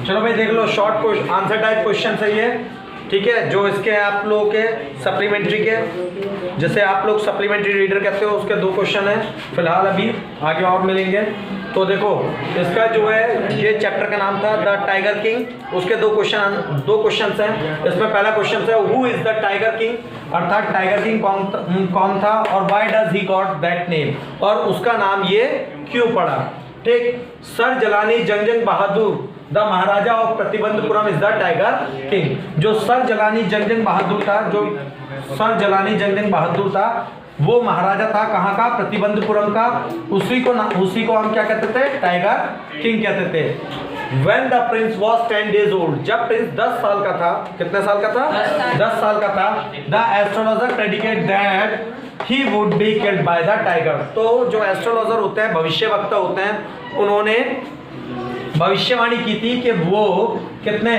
चलो भाई देख लो, शॉर्ट आंसर टाइप क्वेश्चन सही है, ठीक है। जो इसके आप लोगों के सप्लीमेंट्री के, जैसे आप लोग सप्लीमेंट्री रीडर कहते हो, उसके 2 क्वेश्चन हैं फिलहाल, अभी आगे और मिलेंगे। तो देखो इसका जो है ये चैप्टर का नाम था द टाइगर किंग, उसके 2 क्वेश्चन हैं। इसमें पहला क्वेश्चन है who is the tiger king, अर्थात टाइगर किंग कौन था और why does he got that name, और उसका नाम ये क्यों पड़ा, ठीक। सर जलानी जंग Bahadur the maharaja of Pratibandapuram is the tiger king. जो सर जलानी जंग बहादुर था, जो सर जलानी जंग बहादुर था, वो महाराजा था कहाँ का, प्रतिबंधपुरम का। उसी को हम क्या कहते थे, टाइगर किंग कहते थे। When the prince was 10 days old, जब प्रिंस 10 साल का था, कितने साल का था, 10 साल का था, the astrologer predicted that he would be killed by the tiger। तो जो एस्ट्रोलॉजर होते हैं, भविष्यवक्ता होते हैं, उन्होंने भविष्यवाणी की थी कि वो कितने,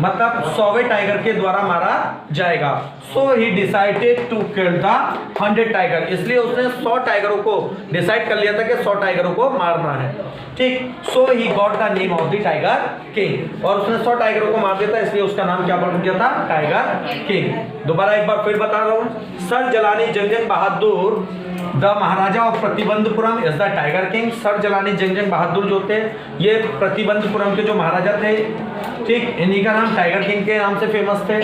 मतलब 100वें टाइगर के द्वारा मारा जाएगा। So he decided to kill the 100 tiger, इसलिए उसने 100 टाइगरों को डिसाइड कर लिया था कि 100 टाइगरों को मारना है, ठीक। So he got the name of the tiger king, और उसने 100 टाइगरों को मार दिया था, इसलिए उसका नाम क्या पड़ गया था, टाइगर किंग। दोबारा एक बार फिर बता रहा हूँ, सर जलानी जंग Bahadur the maharaja of Pratibandapuram is the tiger king. Sir Jalani जंग बहादुर जो थे, ये प्रतिबंधपुरम के जो महाराजा थे, ठीक, इन्हीं का नाम टाइगर किंग के नाम से फेमस थे,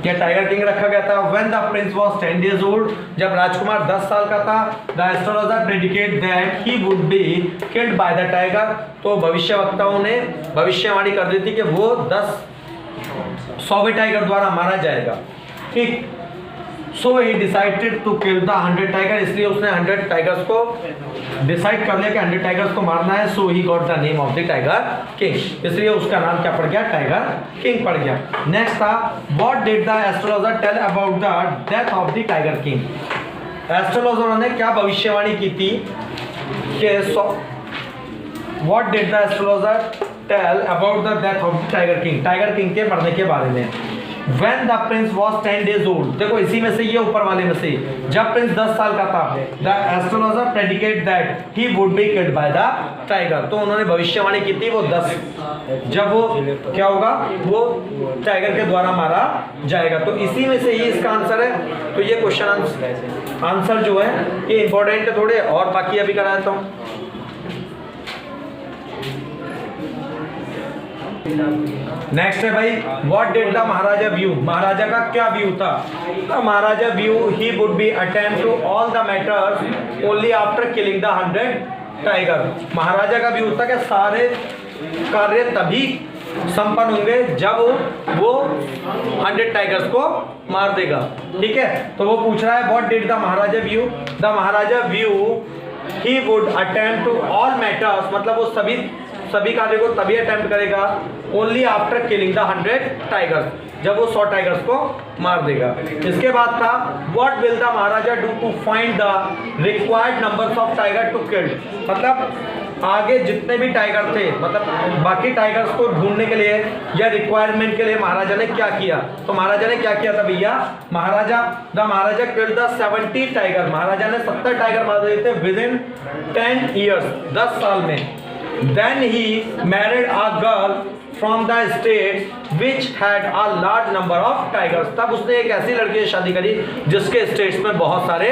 या टाइगर किंग रखा गया था। When the Prince was 10 days old, जब राजकुमार 10 साल का था, the astrologer predicate that he would be killed by the tiger, तो भविष्यवक्ताओं ने भविष्यवाणी कर दी थी कि वो 100वें टाइगर द्वारा मारा जाएगा, ठीक। So he decided to kill the 100 tiger, इसलिए उसने 100 टाइगर्स को डिसाइड कर लिया कि 100 टाइगर्स को मारना है। So he got the name of the tiger king, इसलिए उसका नाम क्या पड़ गया, टाइगर किंग पड़ गया। नेक्स्ट था what did the astrologer tell about the death of the tiger king. एस्ट्रोलॉजरों ने क्या भविष्यवाणी की थी कि what did the astrologer tell about the death of the tiger king के मरने के बारे में। When the prince was 10 days old, देखो इसी में से, ये ऊपर वाले में से, जब प्रिंस 10 साल का था, the astrologer predicted that he would be killed by the tiger, तो उन्होंने भविष्यवाणी की थी वो 10, जब वो क्या होगा, वो टाइगर के द्वारा मारा जाएगा। तो इसी में से ही इसका आंसर है। तो ये क्वेश्चन आंसर जो है ये इंपॉर्टेंट है थोड़े, और बाकी अभी करा देता हूँ। नेक्स्ट है भाई, what did the maharaja view, महाराजा का क्या व्यू था। तो maharaja view he would be attempt to all the matters only after killing the 100 tiger. महाराजा का व्यू था कि सारे कार्य तभी संपन्न होंगे जब वो 100 टाइगर्स को मार देगा, ठीक है। तो वो पूछ रहा है what did the maharaja view, the maharaja view he would attempt to all matters, मतलब वो सभी कार्य को तभी अटेम्प्ट करेगा only after killing the 100 tigers, जब वो 100 टाइगर्स को मार देगा। इसके बाद था what will the maharaja do to find the required numbers of tiger to kill, मतलब आगे जितने भी टाइगर थे, मतलब बाकी टाइगर्स को ढूंढने के लिए या रिक्वायरमेंट के लिए महाराजा ने क्या किया। तो महाराजा ने क्या किया था भैया, the maharaja killed the 70 tiger, महाराजा ने 70 टाइगर मार दिए थे विदिन 10 ईयर्स, 10 साल में। Then he married a girl from the state which had a large number of tigers, तब उसने एक ऐसी लड़की से शादी करी जिसके स्टेट्स में बहुत सारे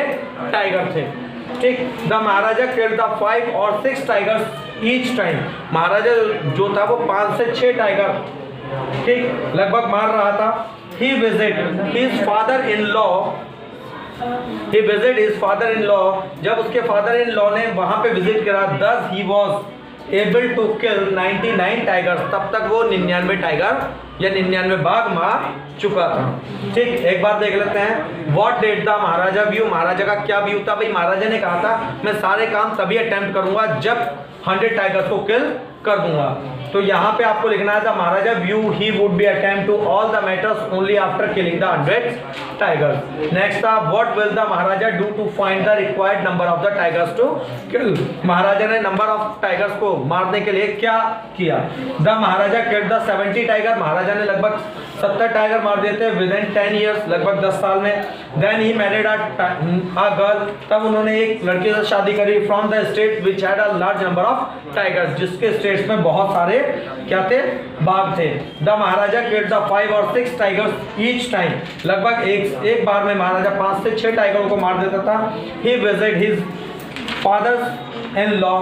टाइगर थे, ठीक। द महाराजा किल्ड द 5 और 6 टाइगर्स ईच टाइम, महाराजा जो था वो 5 से 6 टाइगर, ठीक, लगभग मार रहा था। He visited his father-in-law, he visited his father-in-law, जब उसके फादर इन लॉ ने वहां पे विजिट करा, thus he was able to kill 99 tigers, तब तक वो 99 टाइगर या 99 बाघ मार चुका था, ठीक। एक बार देख लेते हैं what did the maharaja view, महाराजा का क्या व्यू था। भाई महाराजा ने कहा था मैं सारे काम तभी अटेम्प्ट करूंगा जब 100 टाइगर्स को किल कर दूंगा। तो यहाँ पे आपको लिखना है the maharaja view he would be attempt to all the matters only after killing the 100 tigers. Next था what will the maharaja do to find the required number of the tigers to kill, महाराजा ने नंबर ऑफ टाइगर्स को मारने के लिए क्या किया। The maharaja killed the 70 tiger, महाराजा ने लगभग 70 टाइगर मार दिए थे विद इन 10 ईयर्स, लगभग 10 साल में। Then he married a girl, तब उन्होंने एक लड़की से शादी करी from the state which had a large number of tigers, जिसके स्टेट्स में बहुत सारे क्या थे, बाघ थे। द महाराजा किल्ड द 5 और 6 टाइगर्स ईच टाइम, लगभग एक बार में महाराजा 5 से 6 टाइगरों को मार देता था। He visit his fathers in law,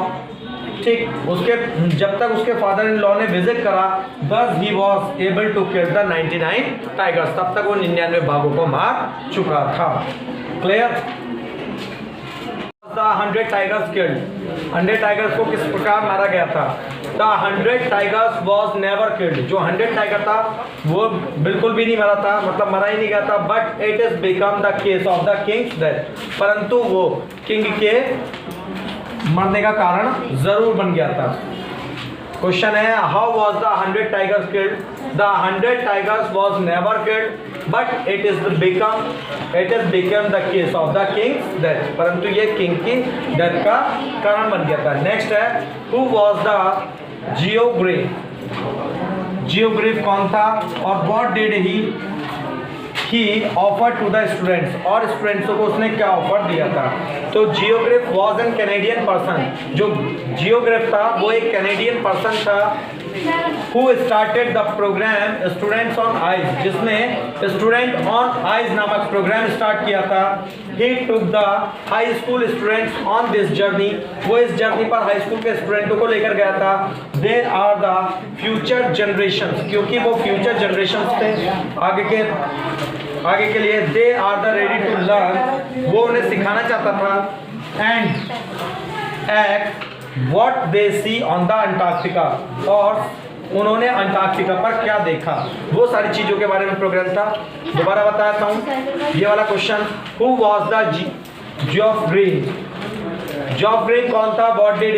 ठीक, उसके जब तक उसके फादर इन लॉ ने विजिट करा, thus he was able to kill the 99 tigers, तब तक वो 99 बाघों को मार चुका था। Clear? The 100 tigers killed, 100 tigers को किस प्रकार मारा गया था? The 100 tigers was never killed, जो 100 टाइगर था वो बिल्कुल भी नहीं मरा था, मतलब मरा ही नहीं गया था। But it is become the case of the king's death, परंतु वो किंग के मरने का कारण जरूर बन गया था। क्वेश्चन है, how was the 100 tigers killed? The 100 tigers was never killed but it is become the case of the Kings death, परंतु ये किंग की डेथ का कारण बन गया था। नेक्स्ट है, who was the Geograph? Geograph कौन था और what did he offer to the students, और स्टूडेंट्स को उसने क्या ऑफर दिया था? तो जियोग्राफ वॉज एन कैनेडियन पर्सन, जो जियोग्राफ था वो एक कैनेडियन पर्सन था। Who started the program students on ice, जिसने स्टूडेंट ऑन आइज नामक प्रोग्राम स्टार्ट किया था। He took the high school students on this journey, वो इस जर्नी पर हाई स्कूल के स्टूडेंटों को लेकर गया था। They are the future generation, क्योंकि वो फ्यूचर जनरेशन थे आगे के लिए। They are the ready to learn, वो उन्हें सिखाना चाहता था। And act what they see on the Antarctica, और उन्होंने अंटार्कटिका पर क्या देखा, वो सारी चीजों के बारे में प्रोग्राम था। दोबारा बताता हूँ ये वाला question, who was the Geoff Green? Geoff Green कौन था? What did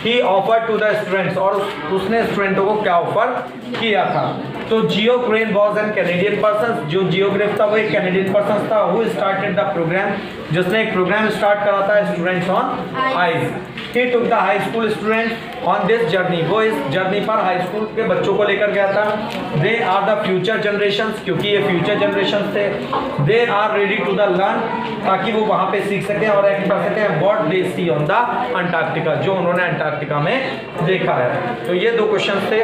he offer to the students, और उसने स्टूडेंटों को क्या ऑफर किया था? तो जियोग्राफ वॉज एन कैनेडियन पर्सन, जो जियोग्राफ था वो एक कैनेडियन पर्सन था। हु स्टार्टेड द प्रोग्राम, जिसने एक प्रोग्राम स्टार्ट करा था students on ice. He took the high school student on this journey, वो इस जर्नी पर हाई स्कूल के बच्चों को लेकर गया था। They are the future generation, क्योंकि ये फ्यूचर जनरेशन थे। They are ready to the learn, ताकि वो वहाँ पे सीख सकें और एक्ट कर सकें। What they see on the Antarctica, जो उन्होंने अंटार्कटिका में देखा है। तो ये दो क्वेश्चन थे।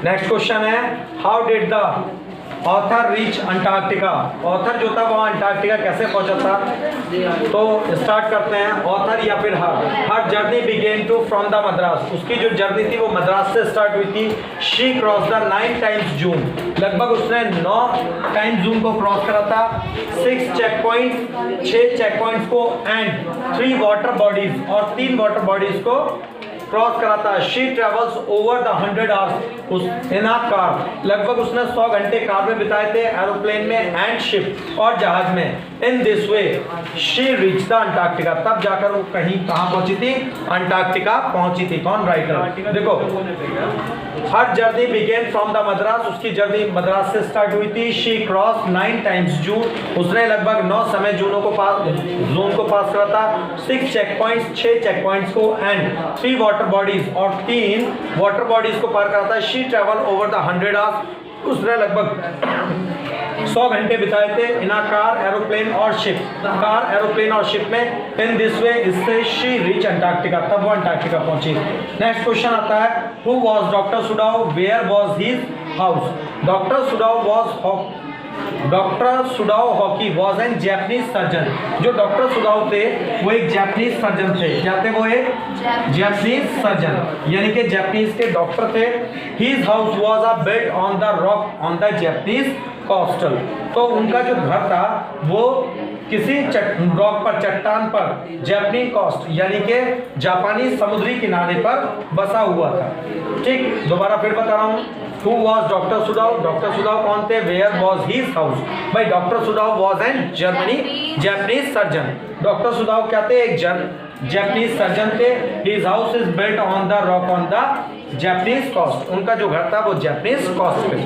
नेक्स्ट क्वेश्चन है, how did the author reach Antarctica? Author जो था वो अंटार्कटिका कैसे पहुंचा था? तो स्टार्ट करते हैं। ऑथर या फिर her journey begin to from the Madras, उसकी जो जर्नी थी वो मद्रास से स्टार्ट हुई थी। शी क्रॉस द 9 टाइम्स जून, लगभग उसने 9 टाइम्स जून को क्रॉस करा था। 6 चेक पॉइंट, 6 चेक पॉइंट्स को एंड 3 वाटर बॉडीज, और 3 वाटर बॉडीज को क्रॉस करा था। She travels over the 100 hours in a car, लगभग उसने 100 घंटे कार में बिताए थे, एरोप्लेन में एंड शिप, और जहाज में। In this way she reach the Antarctica, तब जाकर वो कहाँ पहुंची थी? अंटार्कटिका पहुंची थी। कौन राइटर? देखो, her journey begin from the Madras, उसकी जर्नी मद्रास से स्टार्ट हुई थी। शी क्रॉस 9 टाइम्स जून, उसने लगभग 9 समय जून को पास करा था। 6 चेक पॉइंट्स, 6 चेक पॉइंट्स को एंड 3 वाटर बॉडीज, और 3 वाटर बॉडीज को पार करा था। She travel over the 100 hours, उसने लगभग 100 घंटे बिताए थे। इन अ कार, एरोप्लेन और शिप, कार, एरोप्लेन और शिप में। इन दिस वे, इससे शी रीच अंटार्कटिका, तब वो अंटार्कटिका पहुंची। नेक्स्ट क्वेश्चन आता है, who was doctor Sadao? Where was his house? Doctor Sadao Hoki was an Japanese surgeon, जो डॉक्टर सुडाओ थे वो एक जैपनीज सर्जन थे। क्या थे वो? एक जैपनीज सर्जन, यानी कि जैपनीज के डॉक्टर थे। His house was a built on the rock on the Japanese coastal, तो उनका जो घर था वो किसी रॉक पर, चट्टान पर, जैपनीज कोस्ट यानी कि जापानी समुद्री किनारे पर बसा हुआ था। ठीक, दोबारा फिर बता रहा हूँ। Who was Dr. Sudhao? Dr. Sudhao कौन थे? Where was his house? भाई Dr. Sudhao was an Japanese surgeon. Dr. Sudhao क्या थे? एक Japanese surgeon थे। His house is built on the rock on the Japanese coast. उनका जो घर था वो Japanese coast पे।